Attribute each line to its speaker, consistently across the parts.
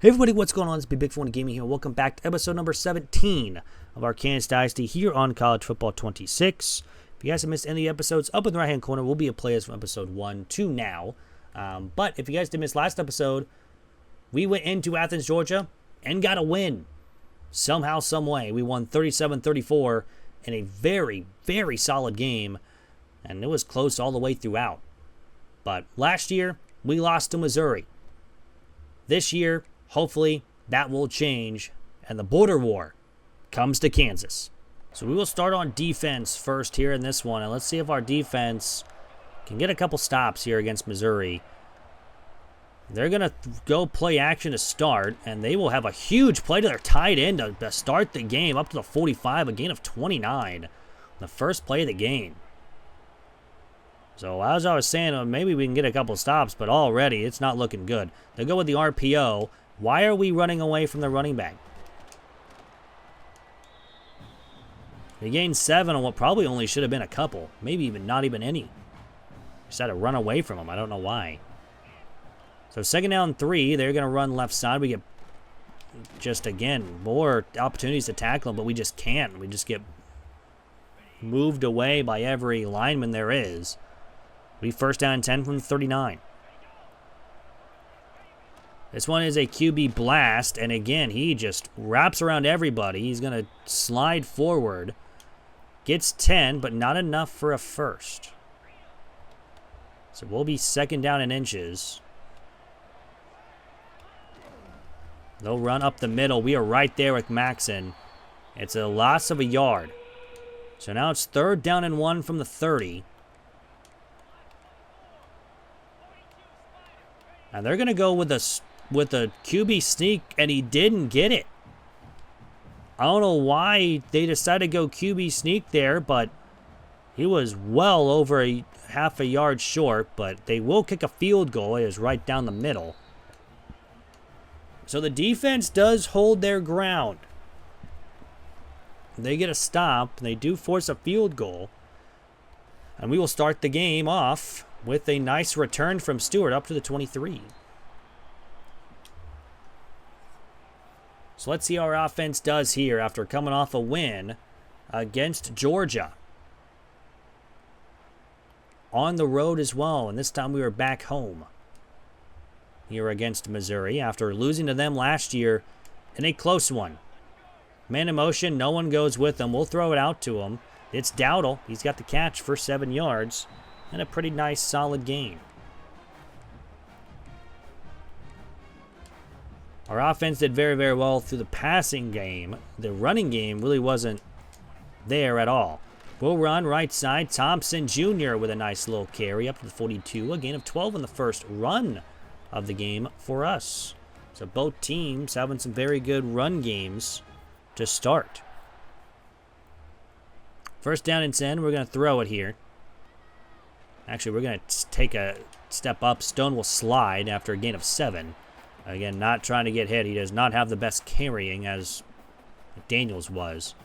Speaker 1: Hey everybody, what's going on? It's Big Fun Gaming here. Welcome back to episode number 17 of our Kansas Dynasty here on College Football 26. If you guys have missed any episodes, up in the right-hand corner will be a playlist from episode 1 to now. But if you guys did miss last episode, we went into Athens, Georgia, and got a win. Somehow, some way. We won 37-34 in a very, very solid game, and it was close all the way throughout. But last year, we lost to Missouri. This year, hopefully, that will change, and the border war comes to Kansas. So we will start on defense first here in this one, and let's see if our defense can get a couple stops here against Missouri. They're going to go play action to start, and they will have a huge play to their tight end to start the game up to the 45, a gain of 29, the first play of the game. So as I was saying, maybe we can get a couple stops, but already it's not looking good. They go with the RPO. Why are we running away from the running back? They gained 7 on what probably only should have been a couple. Maybe even not even any. Just had to run away from them. I don't know why. So second down 3. They're going to run left side. We get just, again, more opportunities to tackle them, but we just can't. We just get moved away by every lineman there is. We first down and 10 from 39. This one is a QB blast, and again, he just wraps around everybody. He's going to slide forward. Gets 10, but not enough for a first. So we'll be second down in inches. They'll run up the middle. We are right there with Maxon. It's a loss of a yard. So now it's third down and 1 from the 30. And they're going to go with a QB sneak, and he didn't get it. I don't know why they decided to go QB sneak there, but he was well over a half a yard short, but they will kick a field goal. It is right down the middle. So the defense does hold their ground. They get a stop. They do force a field goal. And we will start the game off with a nice return from Stewart up to the 23. So let's see how our offense does here after coming off a win against Georgia. On the road as well, and this time we were back home here against Missouri after losing to them last year in a close one. Man in motion, no one goes with them. We'll throw it out to him. It's Dowdle. He's got the catch for 7 yards and a pretty nice solid gain. Our offense did very, very well through the passing game. The running game really wasn't there at all. We'll run right side. Thompson Jr. with a nice little carry up to the 42. A gain of 12 in the first run of the game for us. So both teams having some very good run games to start. First down and 10. We're going to throw it here. Actually, we're going to take a step up. Stone will slide after a gain of 7. Again, not trying to get hit. He does not have the best carrying as Daniels was.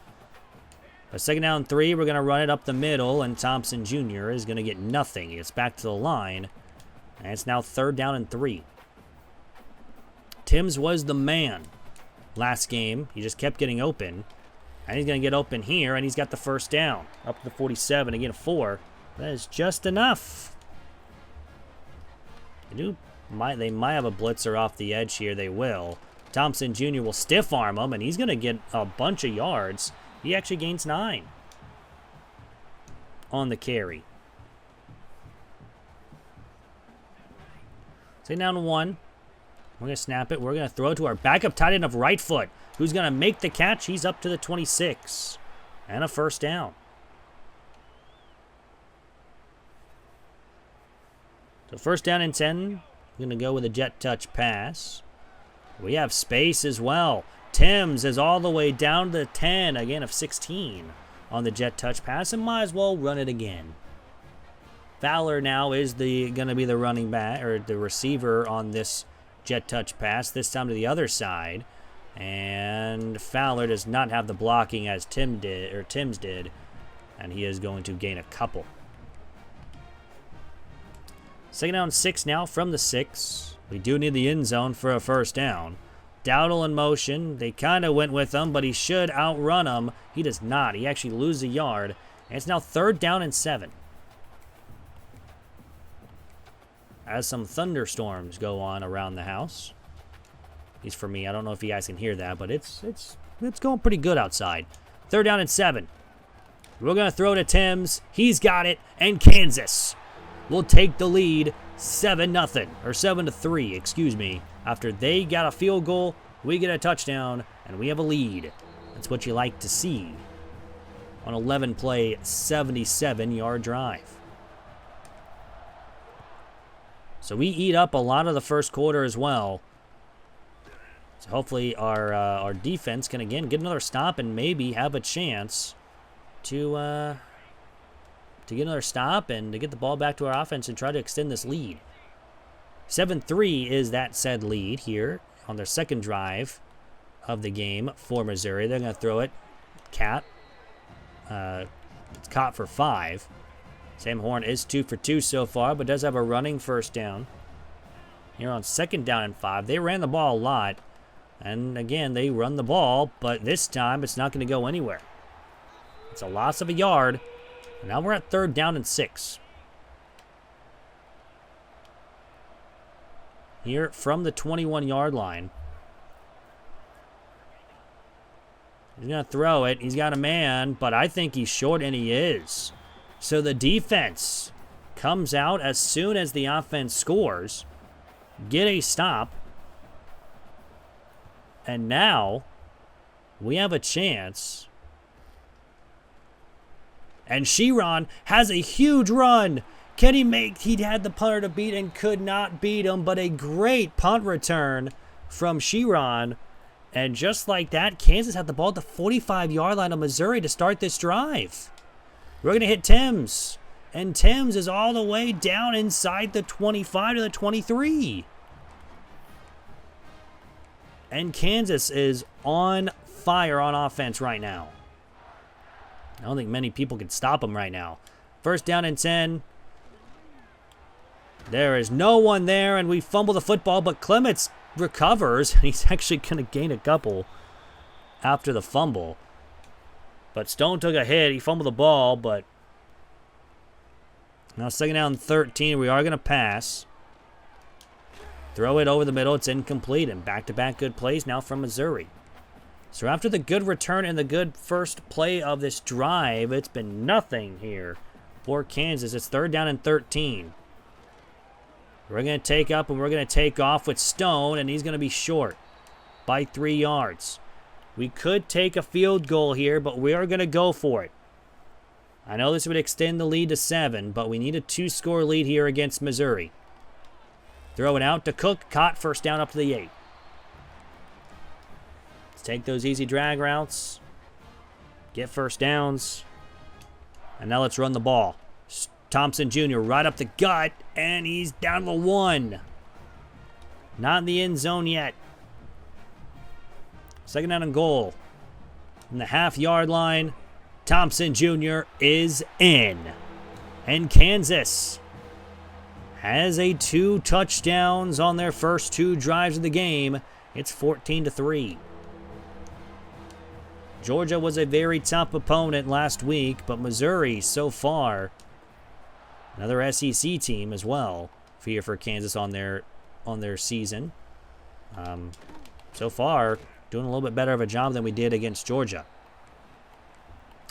Speaker 1: But second down 3, we're going to run it up the middle, and Thompson Jr. is going to get nothing. He gets back to the line, and it's now third down and 3. Timms was the man last game. He just kept getting open, and he's going to get open here, and he's got the first down up to the 47, again 4. That is just enough. They might have a blitzer off the edge here. They will. Thompson Jr. will stiff arm him, and he's going to get a bunch of yards. He actually gains 9 on the carry. Take down 1. We're going to snap it. We're going to throw it to our backup tight end of right foot, who's going to make the catch. He's up to the 26 and a first down. So first down and 10. We're going to go with a jet touch pass. We have space as well. Timms is all the way down to the 10, again of 16 on the jet touch pass, and might as well run it again. Fowler now is going to be the running back or the receiver on this jet touch pass, this time to the other side. And Fowler does not have the blocking as Timms did, and he is going to gain a couple. Second down 6 now from the 6. We do need the end zone for a first down. Dowdle in motion. They kind of went with him, but he should outrun him. He does not. He actually loses a yard. And it's now 3rd down and 7. As some thunderstorms go on around the house. At least for me. I don't know if you guys can hear that, but it's going pretty good outside. 3rd down and 7. We're going to throw to Timms. He's got it. And Kansas will take the lead 7-0. Or 7-3, excuse me. After they got a field goal, we get a touchdown, and we have a lead. That's what you like to see on 11-play, 77-yard drive. So we eat up a lot of the first quarter as well. So hopefully our defense can, again, get another stop and maybe have a chance to get another stop and to get the ball back to our offense and try to extend this lead. 7-3 is that said lead here on their second drive of the game for Missouri. They're going to throw it. It's caught for 5. Sam Horn is 2 for 2 so far, but does have a running first down. Here on 2nd down and 5. They ran the ball a lot. And again, they run the ball, but this time it's not going to go anywhere. It's a loss of a yard. And now we're at 3rd down and 6. Here from the 21-yard line. He's going to throw it. He's got a man, but I think he's short, and he is. So the defense comes out as soon as the offense scores. Get a stop. And now we have a chance. And Sheeran has a huge run. Can he make? He had the punter to beat and could not beat him, but a great punt return from Sheeran. And just like that, Kansas had the ball at the 45-yard line of Missouri to start this drive. We're going to hit Timms. And Timms is all the way down inside the 25 to the 23. And Kansas is on fire on offense right now. I don't think many people can stop them right now. 1st down and 10. There is no one there, and we fumble the football, but Clements recovers. He's actually going to gain a couple after the fumble. But Stone took a hit. He fumbled the ball, but now 2nd down and 13. We are going to pass. Throw it over the middle. It's incomplete, and back-to-back good plays now from Missouri. So after the good return and the good first play of this drive, it's been nothing here for Kansas. It's 3rd down and 13. We're going to take up and we're going to take off with Stone, and he's going to be short by 3 yards. We could take a field goal here, but we are going to go for it. I know this would extend the lead to 7, but we need a 2-score lead here against Missouri. Throw it out to Cook. Caught, 1st down up to the 8. Let's take those easy drag routes. Get 1st downs. And now let's run the ball. Thompson Jr. right up the gut, and he's down to the 1. Not in the end zone yet. 2nd down and goal. In the half-yard line, Thompson Jr. is in. And Kansas has a 2 touchdowns on their first 2 drives of the game. It's 14-3. Georgia was a very tough opponent last week, but Missouri so far, another SEC team as well, here for Kansas on their season. So far, doing a little bit better of a job than we did against Georgia.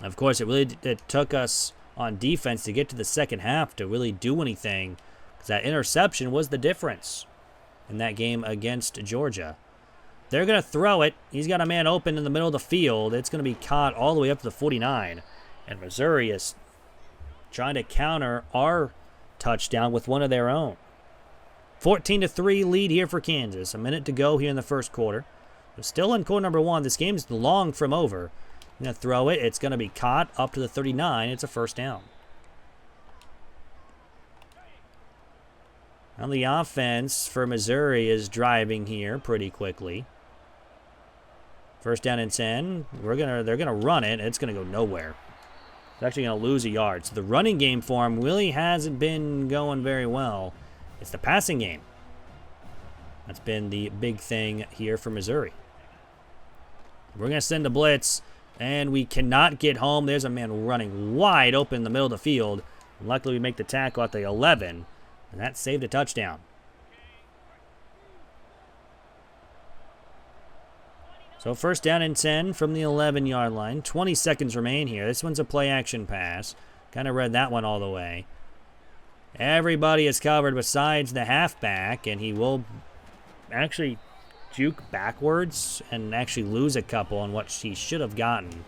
Speaker 1: Of course, it took us on defense to get to the second half to really do anything, because that interception was the difference in that game against Georgia. They're going to throw it. He's got a man open in the middle of the field. It's going to be caught all the way up to the 49. And Missouri is trying to counter our touchdown with one of their own. 14-3 lead here for Kansas. A minute to go here in the first quarter. We're still in quarter number 1. This game's long from over. I'm going to throw it. It's going to be caught up to the 39. It's a 1st down. Now the offense for Missouri is driving here pretty quickly. 1st down and 10. They're gonna run it. It's gonna go nowhere. It's actually gonna lose a yard. So the running game for him really hasn't been going very well. It's the passing game. That's been the big thing here for Missouri. We're going to send a blitz, and we cannot get home. There's a man running wide open in the middle of the field. Luckily, we make the tackle at the 11, and that saved a touchdown. So first down and 10 from the 11-yard line. 20 seconds remain here. This one's a play-action pass. Kind of read that one all the way. Everybody is covered besides the halfback, and he will actually juke backwards and actually lose a couple on what he should have gotten.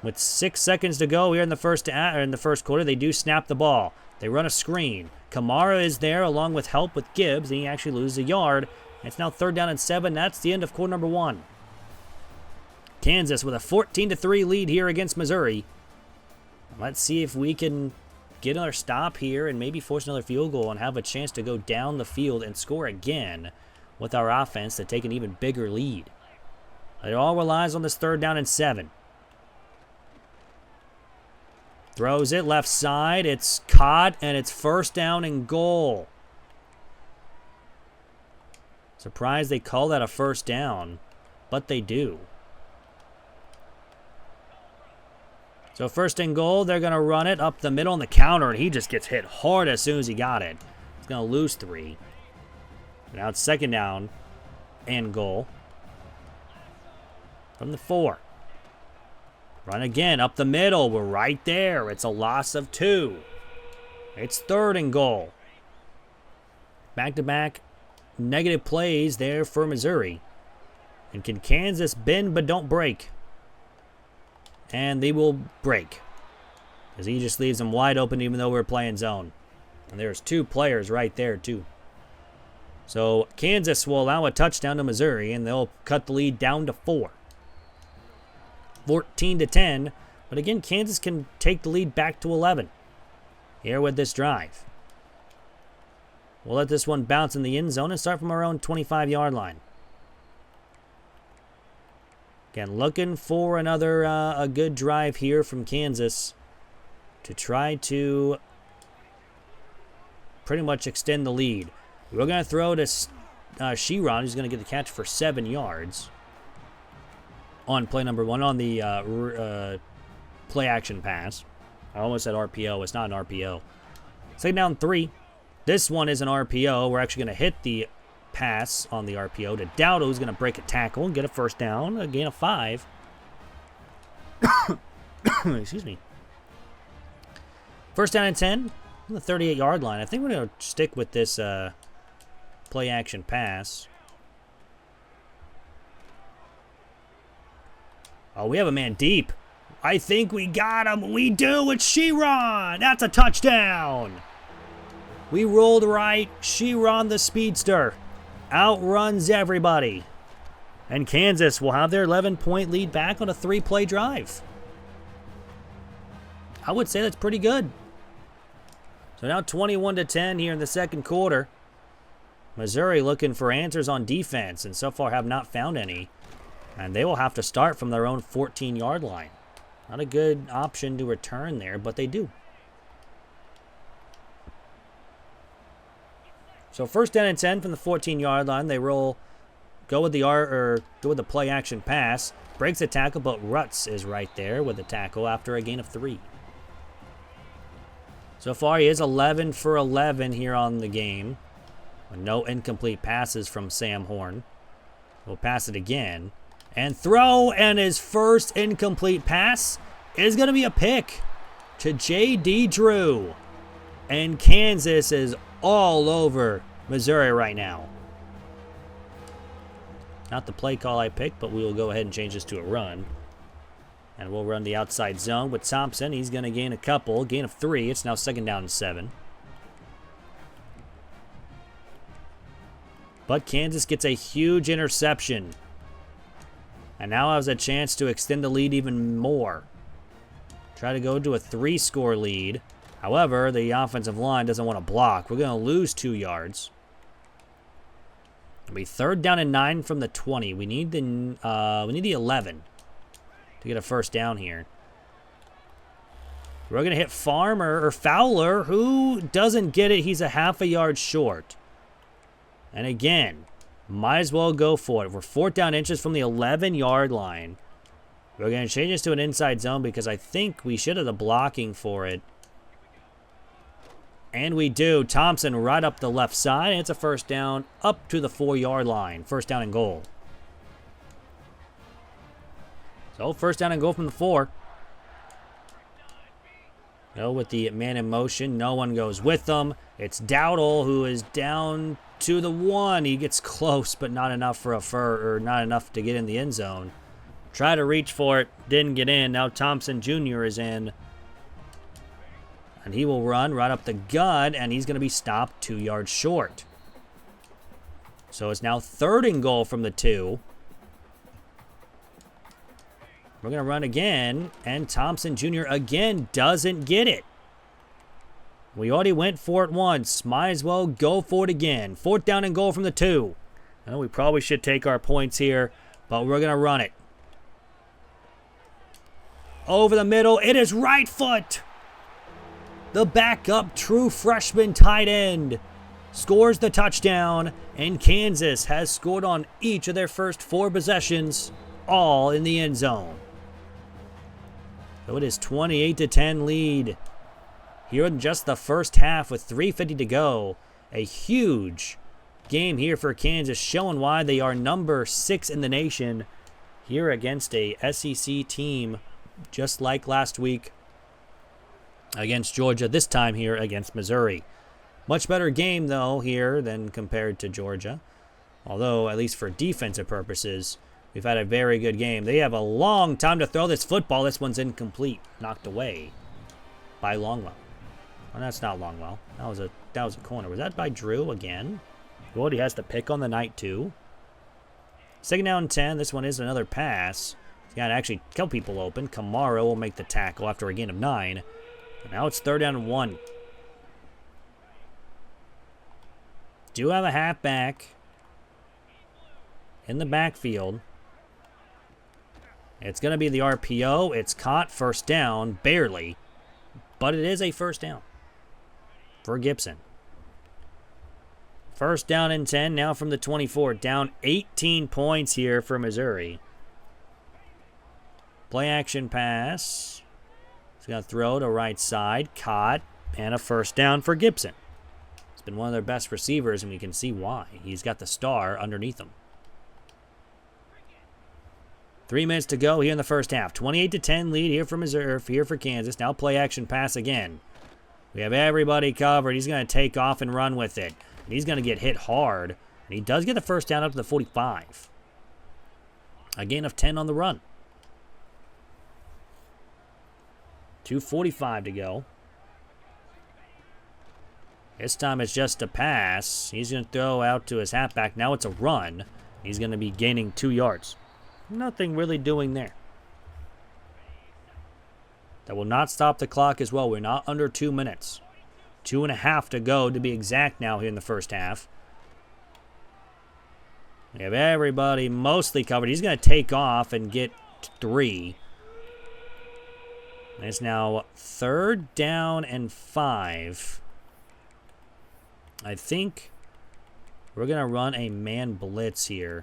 Speaker 1: With 6 seconds to go here in the first quarter, they do snap the ball. They run a screen. Kamara is there along with help with Gibbs, and he actually loses a yard. It's now 3rd down and 7. That's the end of quarter number 1. Kansas with a 14-3 lead here against Missouri. Let's see if we can get another stop here and maybe force another field goal and have a chance to go down the field and score again with our offense to take an even bigger lead. It all relies on this 3rd down and 7. Throws it left side. It's caught, and it's 1st down and goal. Surprised they call that a 1st down, but they do. So 1st and goal, they're going to run it up the middle on the counter, and he just gets hit hard as soon as he got it. He's going to lose 3. Now it's 2nd down and goal from the 4. Run again up the middle. We're right there. It's a loss of 2. It's 3rd and goal. Back-to-back negative plays there for Missouri. And can Kansas bend but don't break? And they will break. Because he just leaves them wide open even though we're playing zone. And there's 2 players right there too. So Kansas will allow a touchdown to Missouri, and they'll cut the lead down to 4. 14-10, but again, Kansas can take the lead back to 11 here with this drive. We'll let this one bounce in the end zone and start from our own 25-yard line. Again, looking for another a good drive here from Kansas to try to pretty much extend the lead. We're going to throw to Sheeran, who's going to get the catch for 7 yards. On play number 1 on the play action pass. I almost said RPO. It's not an RPO. 2nd down 3. This one is an RPO. We're actually going to hit the pass on the RPO to Dowdle, who's going to break a tackle and get a 1st down, a gain of 5. Excuse me. 1st down and 10 on the 38-yard line. I think we're going to stick with this play action pass. Oh, we have a man deep. I think we got him. We do. It's Sheeran. That's a touchdown. We rolled right. Sheeran the speedster outruns everybody. And Kansas will have their 11-point lead back on a 3-play drive. I would say that's pretty good. So now 21-10 here in the 2nd quarter. Missouri looking for answers on defense, and so far have not found any. And they will have to start from their own 14-yard line. Not a good option to return there, but they do. So 1st down and 10 from the 14-yard line. They go with the play action pass. Breaks the tackle, but Rutz is right there with the tackle after a gain of 3. So far, he is 11 for 11 here on the game. With no incomplete passes from Sam Horn. We'll pass it again. And throw, and his first incomplete pass is going to be a pick to J.D. Drew. And Kansas is all over Missouri right now. Not the play call I picked, but we will go ahead and change this to a run. And we'll run the outside zone with Thompson. He's going to gain a couple. Gain of 3. It's now 2nd down and 7. But Kansas gets a huge interception. And now has a chance to extend the lead even more. Try to go to a 3-score lead. However, the offensive line doesn't want to block. We're going to lose 2 yards. It'll be 3rd down and 9 from the 20. We need the 11 to get a 1st down here. We're going to hit Fowler, who doesn't get it. He's a half a yard short. And again, might as well go for it. We're 4th down inches from the 11-yard line. We're going to change this to an inside zone because I think we should have the blocking for it. And we do. Thompson right up the left side. And it's a 1st down up to the 4-yard line. 1st down and goal. So 1st down and goal from the 4. No, with the man in motion. No one goes with them. It's Dowdle who is down to the 1. He gets close, but not enough for not enough to get in the end zone. Try to reach for it. Didn't get in. Now Thompson Jr. is in. And he will run right up the gut, and he's going to be stopped 2 yards short. So it's now 3rd and goal from the 2. We're going to run again, and Thompson Jr. again doesn't get it. We already went for it once. Might as well go for it again. 4th down and goal from the 2. I know we probably should take our points here, but we're going to run it. Over the middle. It is right foot. The backup true freshman tight end scores the touchdown, and Kansas has scored on each of their first 4 possessions, all in the end zone. So it is 28-10 lead here in just the first half with 3:50 to go. A huge game here for Kansas, showing why they are number 6 in the nation here against a SEC team just like last week against Georgia, this time here against Missouri. Much better game, though, here than compared to Georgia. Although, at least for defensive purposes, we've had a very good game. They have a long time to throw this football. This one's incomplete. Knocked away by Longwell. Well, that's not Longwell. That was a corner. Was that by Drew again? Who already has the pick on the night, too. 2nd down and 10. This one is another pass. He's got to actually kill people open. Kamara will make the tackle after a gain of 9. And now it's 3rd down and 1. Do have a halfback in the backfield. It's going to be the RPO. It's caught. 1st down. Barely. But it is a 1st down for Gibson. 1st down and 10 now from the 24. Down 18 points here for Missouri. Play action pass. He's going to throw to right side. Caught. And a 1st down for Gibson. He's been one of their best receivers, and we can see why. He's got the star underneath him. 3 minutes to go here in the first half. 28-10 lead here for Missouri, here for Kansas. Now play action pass again. We have everybody covered. He's going to take off and run with it. And he's going to get hit hard. And he does get the 1st down up to the 45. A gain of 10 on the run. 2:45 to go. This time it's just a pass. He's going to throw out to his halfback. Now it's a run. He's going to be gaining 2 yards. Nothing really doing there. That will not stop the clock as well. We're not under 2 minutes. 2.5 to go to be exact now here in the first half. We have everybody mostly covered. He's going to take off and get 3. And it's now 3rd down and 5. I think we're going to run a man blitz here.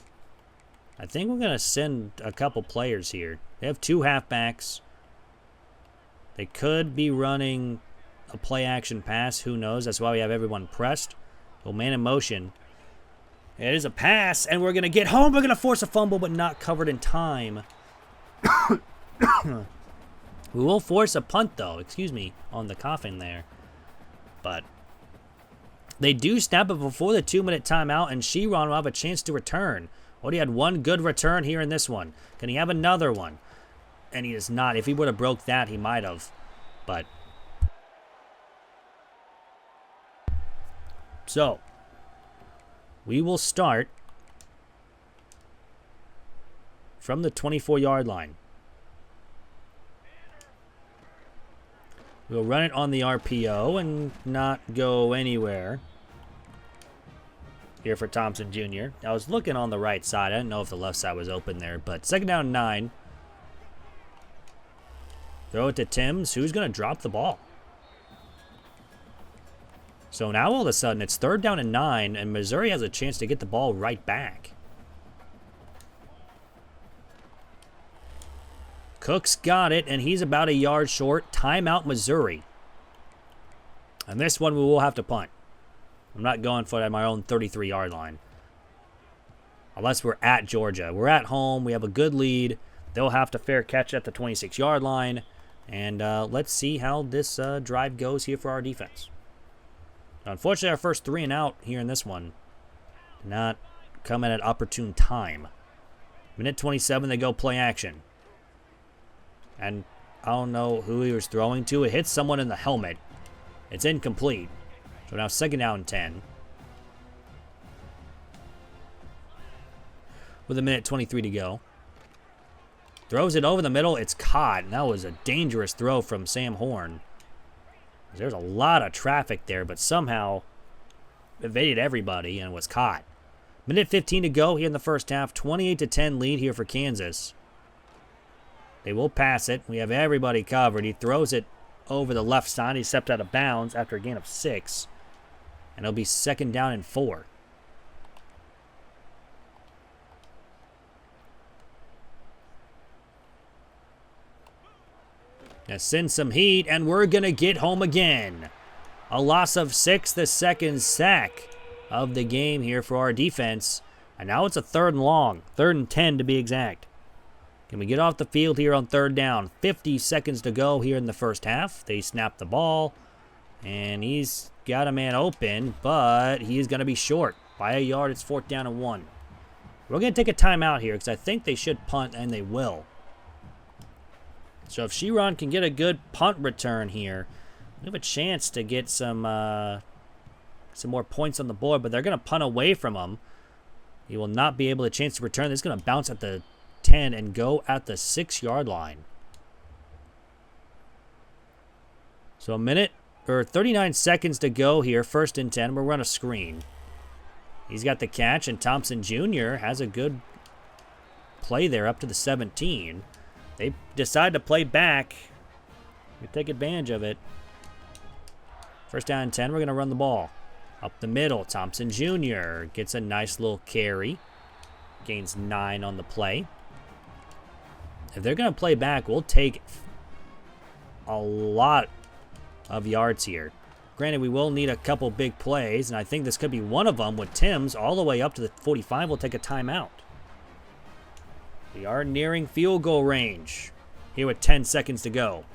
Speaker 1: I think we're going to send a couple players here. They have 2 halfbacks. They could be running a play action pass. Who knows? That's why we have everyone pressed. So man in motion. It is a pass, and we're going to get home. We're going to force a fumble, but not covered in time. We will force a punt, though. Excuse me, on the coughing there. But they do snap it before the 2-minute timeout, and Sheeran will have a chance to return. Already had 1 good return here in this one. Can he have another one? And he does not. If he would have broke that, he might have. But so we will start from the 24-yard line. We'll run it on the RPO and not go anywhere. Here for Thompson Jr. I was looking on the right side. I didn't know if the left side was open there, but 2nd down and 9. Throw it to Timms, who's going to drop the ball. So now all of a sudden it's 3rd down and 9, and Missouri has a chance to get the ball right back. Cook's got it, and he's about a yard short. Timeout, Missouri. And this one we will have to punt. I'm not going for it at my own 33-yard line. Unless we're at Georgia. We're at home. We have a good lead. They'll have to fair catch at the 26-yard line. And let's see how this drive goes here for our defense. Unfortunately, our first 3 and out here in this one did not come at an opportune time. Minute 27, they go play action. And I don't know who he was throwing to. It hits someone in the helmet. It's incomplete. So now 2nd down and 10. With a minute 23 to go. Throws it over the middle. It's caught. And that was a dangerous throw from Sam Horn. There's a lot of traffic there, but somehow evaded everybody and was caught. Minute 15 to go here in the first half. 28-10 lead here for Kansas. They will pass it. We have everybody covered. He throws it over the left side. He stepped out of bounds after a gain of 6. And it'll be 2nd down and 4. Now send some heat, and we're going to get home again. A loss of 6, the 2nd sack of the game here for our defense. And now it's a 3rd and long, 3rd and 10 to be exact. Can we get off the field here on 3rd down? 50 seconds to go here in the first half. They snap the ball, and he's got a man open, but he's going to be short. By a yard, it's 4th down and 1. We're going to take a timeout here because I think they should punt, and they will. So if Sheron can get a good punt return here, we have a chance to get some more points on the board, but they're going to punt away from him. He will not be able to chance to return. This is going to bounce at the 10 and go at the 6-yard line. So a minute or 39 seconds to go here. 1st and 10. We'll run a screen. He's got the catch, and Thompson Jr. has a good play there up to the 17. They decide to play back. We take advantage of it. 1st down and 10. We're going to run the ball. Up the middle. Thompson Jr. gets a nice little carry. Gains 9 on the play. If they're going to play back, we'll take a lot of yards here. Granted, we will need a couple big plays, and I think this could be one of them with Timms all the way up to the 45. We'll take a timeout. We are nearing field goal range here with 10 seconds to go.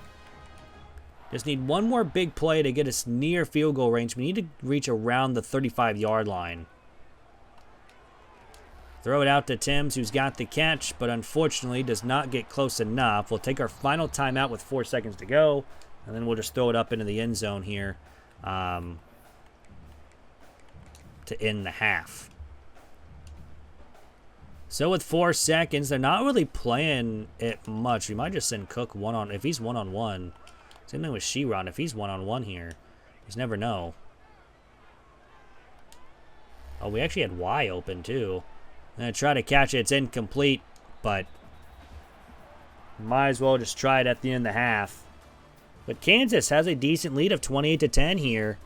Speaker 1: Just need one more big play to get us near field goal range. We need to reach around the 35-yard line. Throw it out to Timms, who's got the catch, but unfortunately does not get close enough. We'll take our final timeout with 4 seconds to go, and then we'll just throw it up into the end zone here to end the half. So with 4 seconds, they're not really playing it much. We might just send Cook one-on-one. If he's one-on-one, same thing with Sheron. If he's one-on-one here, you just never know. Oh, we actually had Y open too. I'm going to try to catch it. It's incomplete, but might as well just try it at the end of the half. But Kansas has a decent lead of 28-10 here.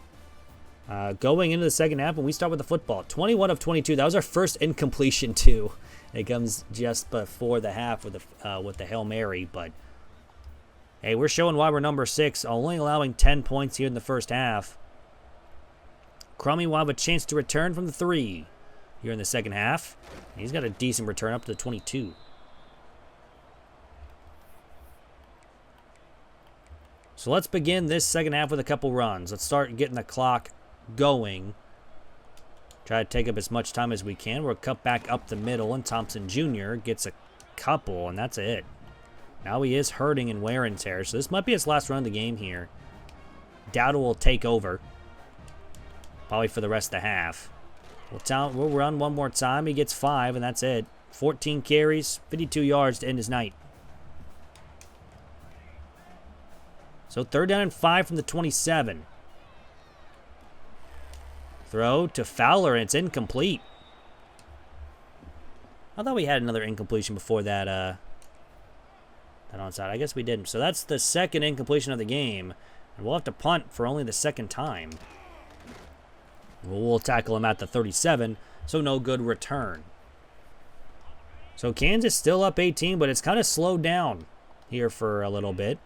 Speaker 1: Going into the second half, when we start with the football. 21 of 22. That was our first incompletion too. It comes just before the half with the Hail Mary. But hey, we're showing why we're number 6, only allowing 10 points here in the first half. Crummy will have a chance to return from the 3 here in the second half. He's got a decent return up to the 22. So let's begin this second half with a couple runs. Let's start getting the clock going. Try to take up as much time as we can. We'll cut back up the middle, and Thompson Jr. gets a couple, and that's it. Now he is hurting and wear and tear, so this might be his last run of the game here. Dowdle will take over, probably for the rest of the half. We'll run one more time. He gets 5, and that's it. 14 carries, 52 yards to end his night. So 3rd down and 5 from the 27. Throw to Fowler, and it's incomplete. I thought we had another incompletion before that that onside. I guess we didn't. So that's the second incompletion of the game. And we'll have to punt for only the second time. We'll tackle him at the 37, so no good return. So Kansas still up 18, but it's kind of slowed down here for a little bit.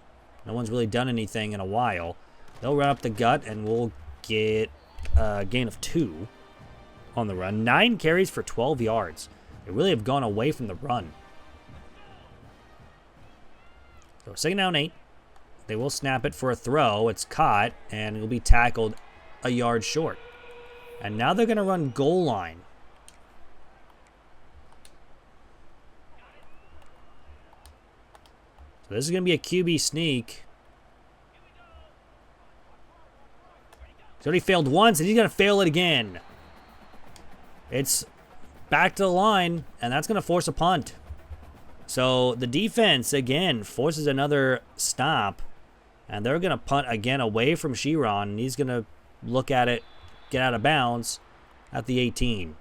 Speaker 1: No one's really done anything in a while. They'll run up the gut, and we'll get a gain of 2 on the run. 9 carries for 12 yards. They really have gone away from the run. So second down 8. They will snap it for a throw. It's caught, and it will be tackled a yard short. And now they're going to run goal line. So this is going to be a QB sneak. He's already failed once, and he's going to fail it again. It's back to the line, and that's going to force a punt. So the defense, again, forces another stop. And they're going to punt again away from Sheeran. And he's going to look at it, get out of bounds at the 18.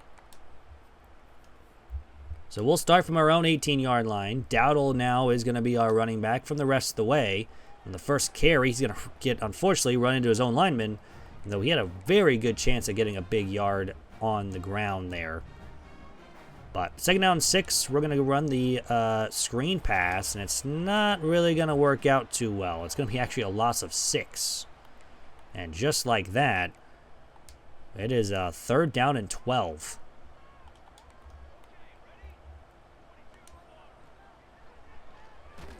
Speaker 1: So we'll start from our own 18-yard line. Dowdle now is going to be our running back from the rest of the way. And the first carry, he's going to get, unfortunately, run into his own lineman. Though he had a very good chance of getting a big yard on the ground there. But second down 6, we're going to run the screen pass, and it's not really going to work out too well. It's going to be actually a loss of 6. And just like that, it is a third down and 12.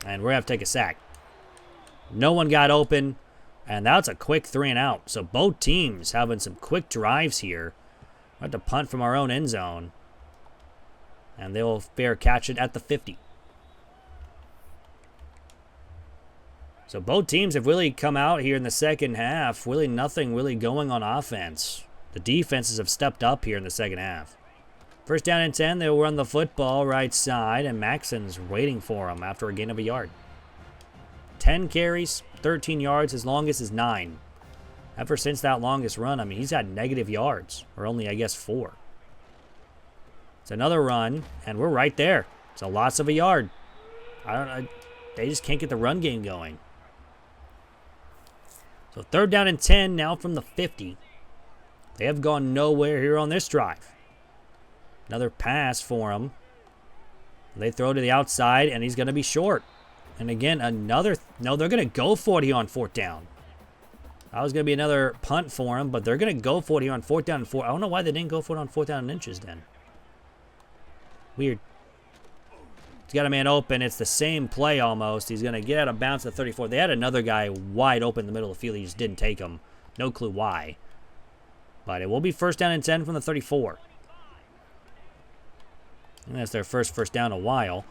Speaker 1: And we're going to have to take a sack. No one got open, and that's a quick 3 and out. So both teams having some quick drives here. We have to punt from our own end zone. And they'll fair catch it at the 50. So both teams have really come out here in the second half. Really nothing really going on offense. The defenses have stepped up here in the second half. First down and 10, they'll run the football right side. And Maxon's waiting for him after a gain of a yard. 10 carries, 13 yards. His longest is 9. Ever since that longest run, I mean, he's had negative yards. Or only, I guess, 4. It's another run, and we're right there. It's a loss of a yard. They just can't get the run game going. So third down and 10 now from the 50. They have gone nowhere here on this drive. Another pass for him. They throw to the outside, and he's going to be short. And again, another... No, they're going to go for it here on fourth down. That was going to be another punt for him, but they're going to go for it here on fourth down and 4. I don't know why they didn't go for it on fourth down and inches then. Weird. He's got a man open. It's the same play almost. He's going to get out of bounds at 34. They had another guy wide open in the middle of the field. He just didn't take him. No clue why. But it will be first down and 10 from the 34. And that's their first down in a while.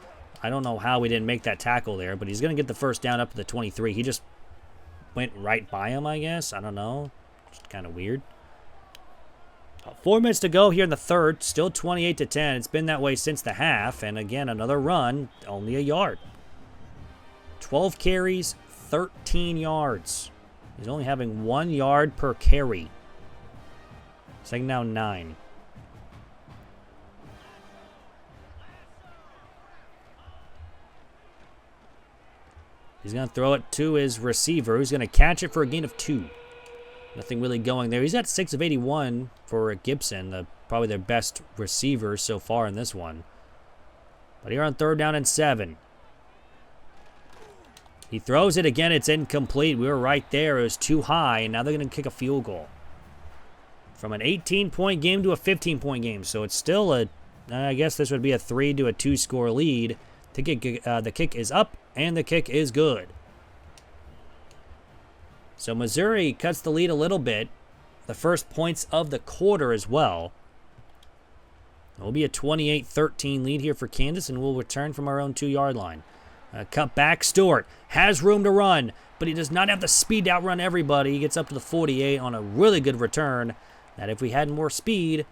Speaker 1: I don't know how we didn't make that tackle there, but he's going to get the first down up to the 23. He just went right by him, I guess. I don't know. It's kind of weird. 4 minutes to go here in the third. Still 28-10. It's been that way since the half. And again, another run. Only a yard. 12 carries, 13 yards. He's only having 1 yard per carry. Second down 9. He's going to throw it to his receiver, who's going to catch it for a gain of 2. Nothing really going there. He's at 6 of 81 for Gibson, probably their best receiver so far in this one. But here on third down and 7. He throws it again. It's incomplete. We were right there. It was too high, and now they're going to kick a field goal. From an 18-point game to a 15-point game. So it's still I guess this would be a 3 to a 2 score lead. The kick is up, and the kick is good. So Missouri cuts the lead a little bit. The first points of the quarter as well. It will be a 28-13 lead here for Kansas, and we'll return from our own 2-yard line. Cut back, Stewart has room to run, but he does not have the speed to outrun everybody. He gets up to the 48 on a really good return. That if we had more speed,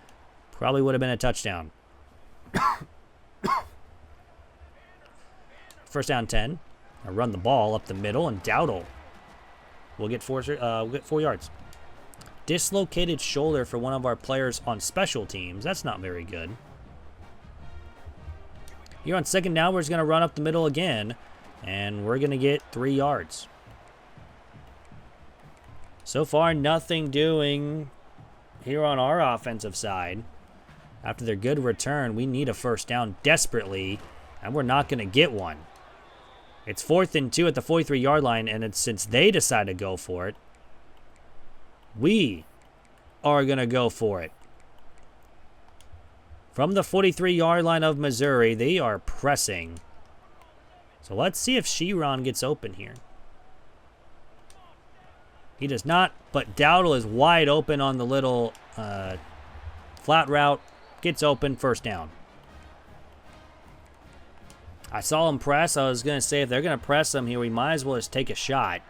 Speaker 1: probably would have been a touchdown. First down 10. I run the ball up the middle, and Dowdle will get 4 yards. Dislocated shoulder for one of our players on special teams. That's not very good. Here on second down, we're just going to run up the middle again. And we're going to get 3 yards. So far, nothing doing here on our offensive side. After their good return, we need a first down desperately, and we're not going to get one. It's 4th and 2 at the 43-yard line, and it's since they decide to go for it, we are going to go for it. From the 43-yard line of Missouri, they are pressing. So let's see if Sheeran gets open here. He does not, but Dowdle is wide open on the little flat route. Gets open, first down. I saw him press. I was going to say, if they're going to press him here, we might as well just take a shot.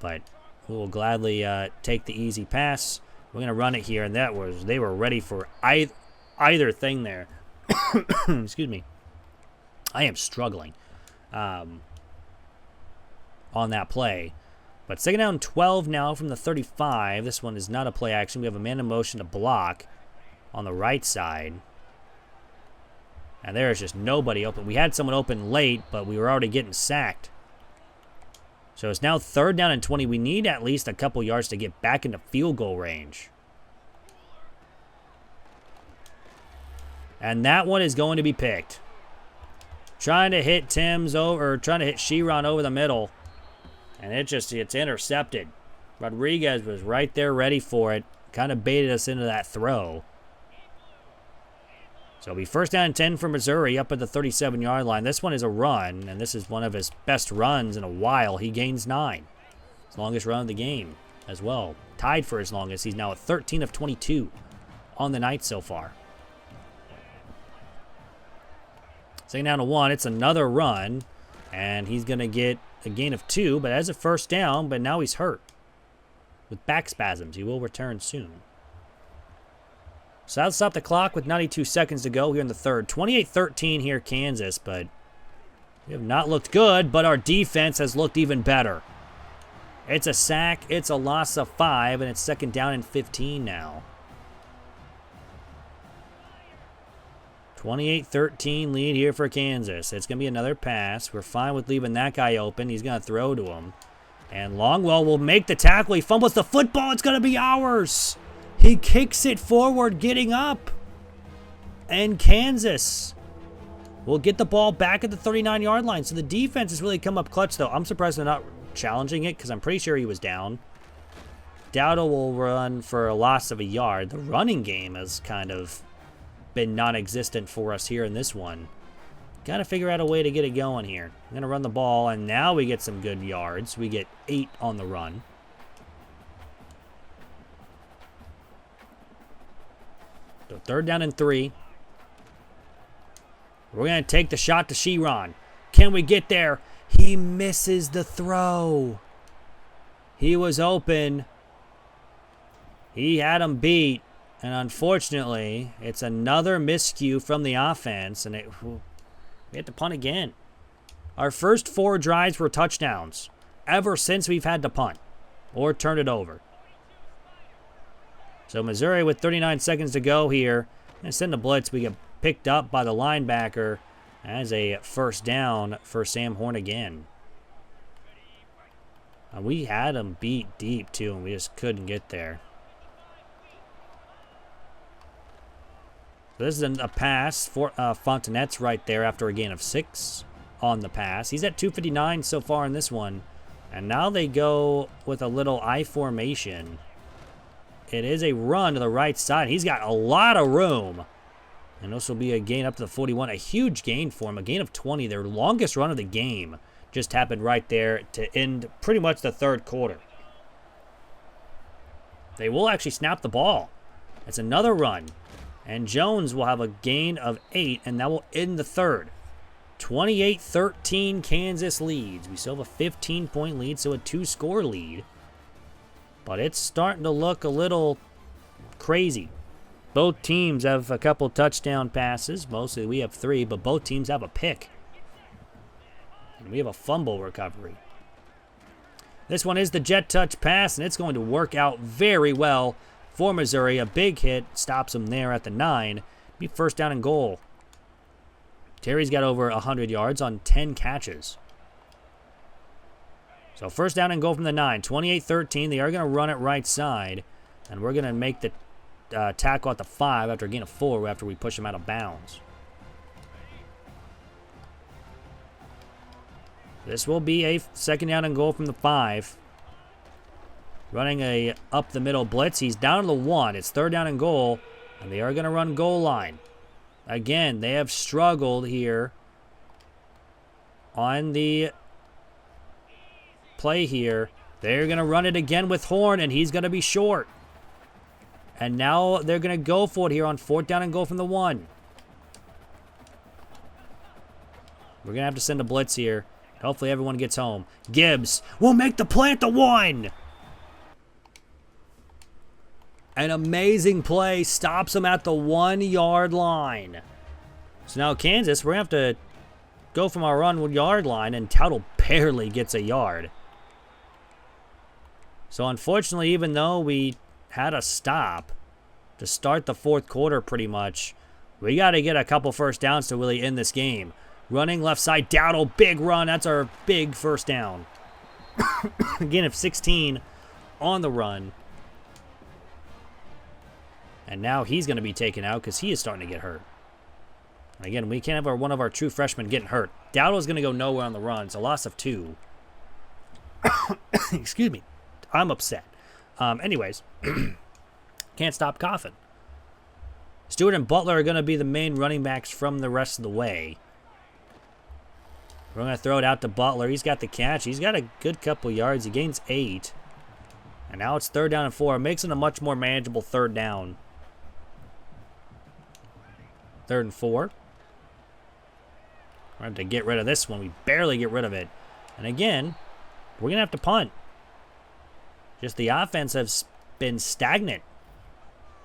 Speaker 1: But we will gladly take the easy pass. We're going to run it here, and they were ready for either thing there. Excuse me. I am struggling on that play. But 2nd down 12 now from the 35. This one is not a play action. We have a man in motion to block on the right side. And there is just nobody open. We had someone open late, but we were already getting sacked. So it's now 3rd down and 20. We need at least a couple yards to get back into field goal range. And that one is going to be picked. Trying to hit Sheeran over the middle. And it's intercepted. Rodriguez was right there ready for it. Kind of baited us into that throw. So it'll be 1st down and 10 for Missouri up at the 37-yard line. This one is a run, and this is one of his best runs in a while. He gains 9. His longest run of the game as well. Tied for his longest. He's now at 13 of 22 on the night so far. 2nd down to 1. It's another run, and he's going to get a gain of 2, but as a first down, but now he's hurt with back spasms. He will return soon. So that'll stop the clock with 92 seconds to go here in the 3rd. 28-13 here, Kansas, but we have not looked good, but our defense has looked even better. It's a sack, it's a loss of 5, and it's 2nd down and 15 now. 28-13 lead here for Kansas. It's going to be another pass. We're fine with leaving that guy open. He's going to throw to him. And Longwell will make the tackle. He fumbles the football. It's going to be ours. He kicks it forward, getting up. And Kansas will get the ball back at the 39-yard line. So the defense has really come up clutch, though. I'm surprised they're not challenging it because I'm pretty sure he was down. Dowdle will run for a loss of a yard. The running game has kind of been non-existent for us here in this one. Got to figure out a way to get it going here. I'm going to run the ball, and now we get some good yards. We get 8 on the run. So 3rd down and 3. We're going to take the shot to Sheeran. Can we get there? He misses the throw. He was open. He had him beat. And unfortunately, it's another miscue from the offense. And we have to punt again. Our first 4 drives were touchdowns ever since we've had to punt or turn it over. So Missouri with 39 seconds to go here. And send a blitz. We get picked up by the linebacker as a first down for Sam Horn again. We had him beat deep too, and we just couldn't get there. So this is a pass for Fontenette's right there after a gain of 6 on the pass. He's at 259 so far in this one. And now they go with a little I formation. It is a run to the right side. He's got a lot of room. And this will be a gain up to the 41. A huge gain for him. A gain of 20. Their longest run of the game just happened right there to end pretty much the 3rd quarter. They will actually snap the ball. It's another run. And Jones will have a gain of 8, and that will end the 3rd. 28-13 Kansas leads. We still have a 15-point lead, so a 2-score lead. But it's starting to look a little crazy. Both teams have a couple touchdown passes. Mostly we have 3, but both teams have a pick. And we have a fumble recovery. This one is the jet touch pass, and it's going to work out very well for Missouri. A big hit stops him there at the 9. Be 1st down and goal. Terry's got over 100 yards on 10 catches. So first down and goal from the 9. 28-13. They are going to run it right side. And we're going to make the tackle at the 5 after a gain of 4 after we push them out of bounds. This will be a second down and goal from the 5. Running a up the middle blitz. He's down to the 1. It's third down and goal. And they are going to run goal line. Again, they have struggled here on the play here. They're going to run it again with Horn, and he's going to be short. And now they're going to go for it here on fourth down and goal from the 1. We're going to have to send a blitz here. Hopefully everyone gets home. Gibbs will make the play at the 1. An amazing play stops him at the 1-yard line. So now Kansas, we're going to have to go from our 1-yard line, and Tuttle barely gets a yard. So unfortunately, even though we had a stop to start the fourth quarter pretty much, we got to get a couple first downs to really end this game. Running left side, Dowdle, big run. That's our big first down. Again, of 16 on the run. And now he's going to be taken out because he is starting to get hurt. Again, we can't have one of our true freshmen getting hurt. Dowdle is going to go nowhere on the run. It's a loss of 2. Excuse me. I'm upset. Anyways, can't stop coughing. Stewart and Butler are going to be the main running backs from the rest of the way. We're going to throw it out to Butler. He's got the catch. He's got a good couple yards. He gains 8. And now it's third down and 4. It makes it a much more manageable third down. Third and 4. We're going to have to get rid of this one. We barely get rid of it. And again, we're going to have to punt. Just the offense has been stagnant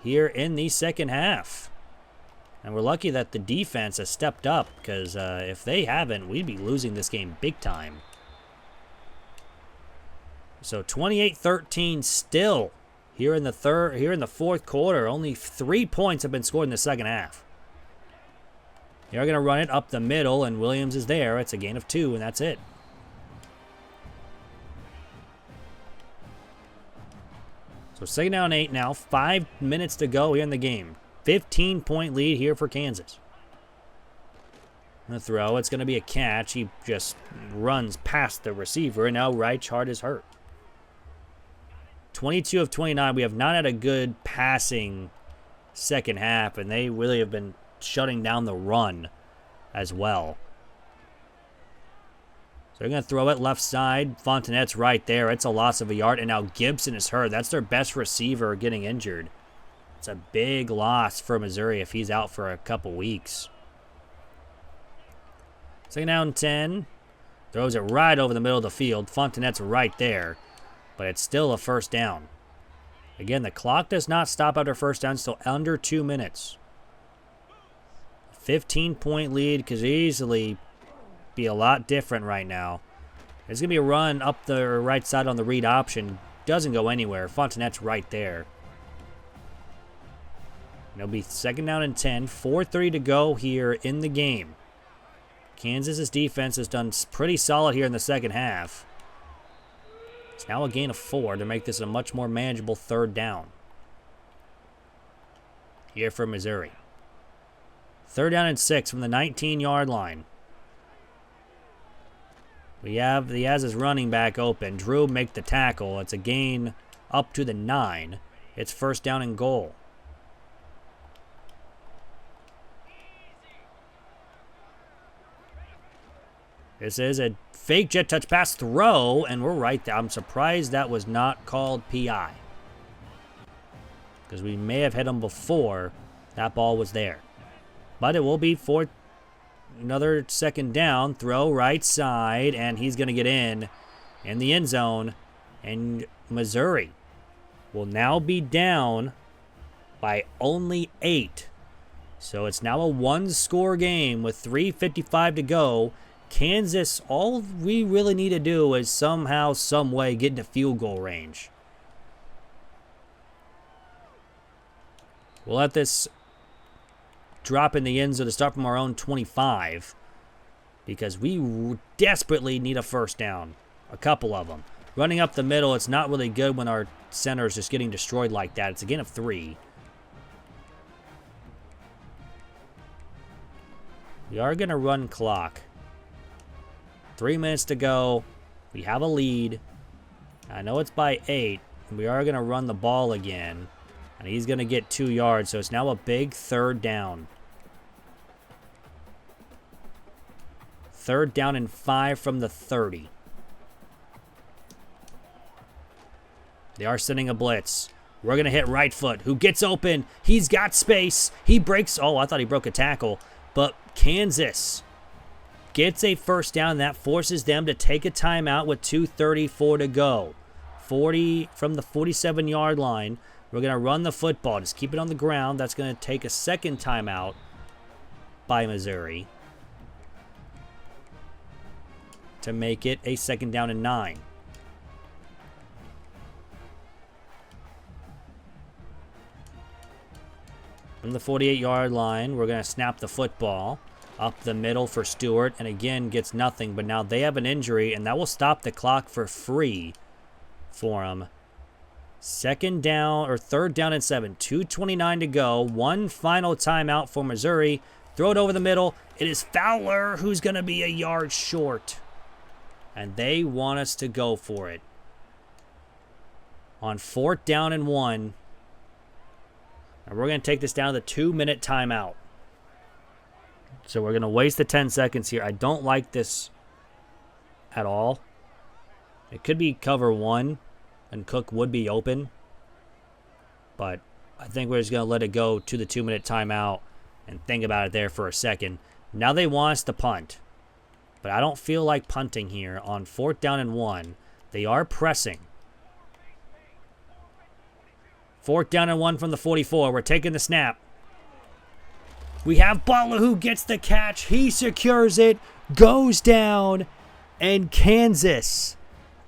Speaker 1: here in the second half. And we're lucky that the defense has stepped up, because if they haven't, we'd be losing this game big time. So 28-13 still here in the fourth quarter. Only 3 points have been scored in the second half. They're going to run it up the middle, and Williams is there. It's a gain of 2, and that's it. So second down and 8 now. 5 minutes to go here in the game. 15-point lead here for Kansas. The throw, it's going to be a catch. He just runs past the receiver, and now Reichard is hurt. 22 of 29. We have not had a good passing second half, and they really have been shutting down the run as well. So they're going to throw it left side. Fontenette's right there. It's a loss of a yard, and now Gibson is hurt. That's their best receiver getting injured. It's a big loss for Missouri if he's out for a couple weeks. Second down 10. Throws it right over the middle of the field. Fontenette's right there. But it's still a first down. Again, the clock does not stop after first down until under 2 minutes. 15-point lead could easily be a lot different right now. There's going to be a run up the right side on the read option. Doesn't go anywhere. Fontenette's right there. It'll be second down and 10. 4:30 to go here in the game. Kansas's defense has done pretty solid here in the second half. It's now a gain of 4 to make this a much more manageable third down here for Missouri. Third down and 6 from the 19-yard line. He has his running back open. Drew make the tackle. It's a gain up to the 9. It's first down and goal. This is a fake jet touch pass throw, and we're right there. I'm surprised that was not called PI, because we may have hit him before that ball was there. But it will be for another second down. Throw right side, and he's going to get in the end zone. And Missouri will now be down by only 8. So it's now a one-score game with 3:55 to go. Kansas, all we really need to do is somehow, some way get into field goal range. We'll let this drop in the end zone to start from our own 25, because we desperately need a first down. A couple of them. Running up the middle, it's not really good when our center is just getting destroyed like that. It's a gain of 3. We are going to run clock. 3 minutes to go. We have a lead. I know it's by 8. We are going to run the ball again. And he's going to get 2 yards. So it's now a big 3rd down. 3rd down and 5 from the 30. They are sending a blitz. We're going to hit right foot. Who gets open? He's got space. He breaks. Oh, I thought he broke a tackle. But Kansas gets a first down. That forces them to take a timeout with 2:34 to go. 40 from the 47-yard line. We're going to run the football. Just keep it on the ground. That's going to take a second timeout by Missouri to make it a 2nd down and 9. From the 48-yard line, we're going to snap the football up the middle for Stewart, and again gets nothing, but now they have an injury, and that will stop the clock for free for them. 2nd down, or 3rd down and 7. 2:29 to go. One final timeout for Missouri. Throw it over the middle. It is Fowler who's going to be a yard short, and they want us to go for it. On 4th down and 1. And we're going to take this down to the 2-minute timeout. So we're going to waste the 10 seconds here. I don't like this at all. It could be cover 1, and Cook would be open. But I think we're just going to let it go to the 2-minute timeout and think about it there for a second. Now they want us to punt. But I don't feel like punting here on 4th down and 1. They are pressing. 4th down and 1 from the 44. We're taking the snap. We have Butler who gets the catch. He secures it, goes down, and Kansas,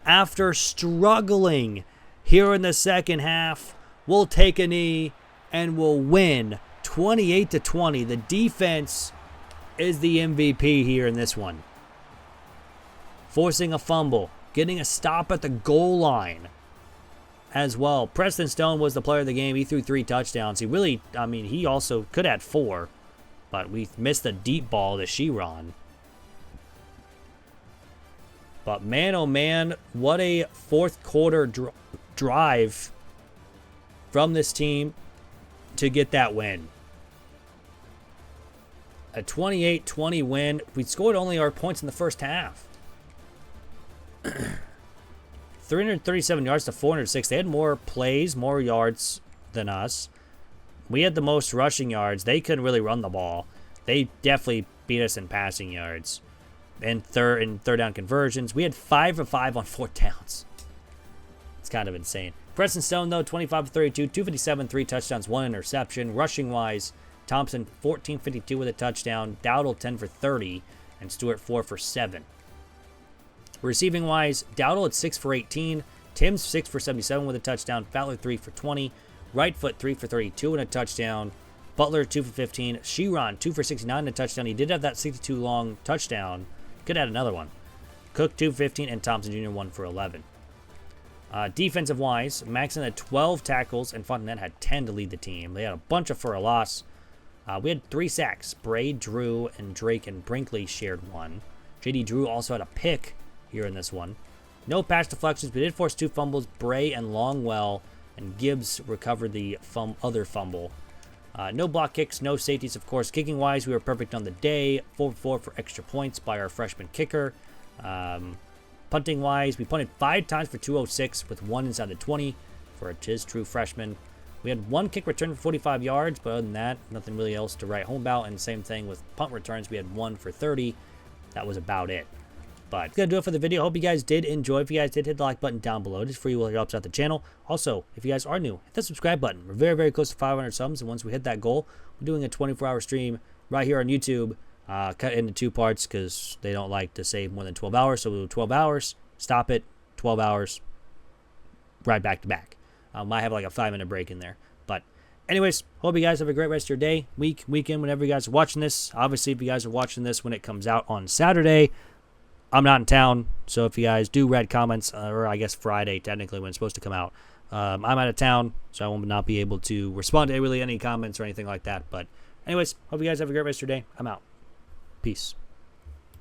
Speaker 1: after struggling here in the second half, will take a knee and will win 28-20. The defense is the MVP here in this one. Forcing a fumble, getting a stop at the goal line as well. Preston Stone was the player of the game. He threw 3 touchdowns. He also could have had 4, but we missed the deep ball to Sheeran. But man, oh man, what a fourth quarter drive from this team to get that win. A 28-20 win. We scored only our points in the first half. 337 yards to 406. They had more plays, more yards than us. We had the most rushing yards. They couldn't really run the ball. They definitely beat us in passing yards. And third down conversions. We had 5 of 5 on 4th downs. It's kind of insane. Preston Stone, though, 25 of 32, 257, 3 touchdowns, 1 interception. Rushing-wise, Thompson, 14-52 with a touchdown. Dowdle, 10 for 30. And Stewart, 4 for 7. Receiving-wise, Dowdle at 6 for 18. Tim's 6 for 77 with a touchdown. Fowler, 3 for 20. Right foot, 3 for 32 and a touchdown. Butler, 2 for 15. Sheeran, 2 for 69 and a touchdown. He did have that 62-long touchdown. Could add another one. Cook, 2 for 15. And Thompson Jr., 1 for 11. Defensive-wise, Maxon had 12 tackles, and Fontenette had 10 to lead the team. They had a bunch of for a loss. We had 3 sacks. Bray, Drew, and Drake and Brinkley shared 1. J.D. Drew also had a pick here in this one. No pass deflections. We did force 2 fumbles. Bray and Longwell and Gibbs recovered the other fumble. No block kicks, no safeties, of course. Kicking-wise, we were perfect on the day. 4 for extra points by our freshman kicker. Punting-wise, we punted 5 times for 206 with 1 inside the 20 for his true freshman. We had 1 kick return for 45 yards, but other than that, nothing really else to write home about. And same thing with punt returns. We had 1 for 30. That was about it. But that's going to do it for the video. Hope you guys did enjoy. If you guys did, hit the like button down below. Just for you, it helps out the channel. Also, if you guys are new, hit the subscribe button. We're very, very close to 500 subs. And once we hit that goal, we're doing a 24-hour stream right here on YouTube. Cut into 2 parts because they don't like to save more than 12 hours. So we'll do 12 hours, stop it, 12 hours, right back to back. Might have like a 5-minute break in there. But anyways, hope you guys have a great rest of your day, week, weekend, whenever you guys are watching this. Obviously, if you guys are watching this when it comes out on Saturday, I'm not in town, so if you guys do read comments, or I guess Friday technically when it's supposed to come out, I'm out of town, so I will not be able to respond to really any comments or anything like that. But anyways, hope you guys have a great rest of your day. I'm out. Peace.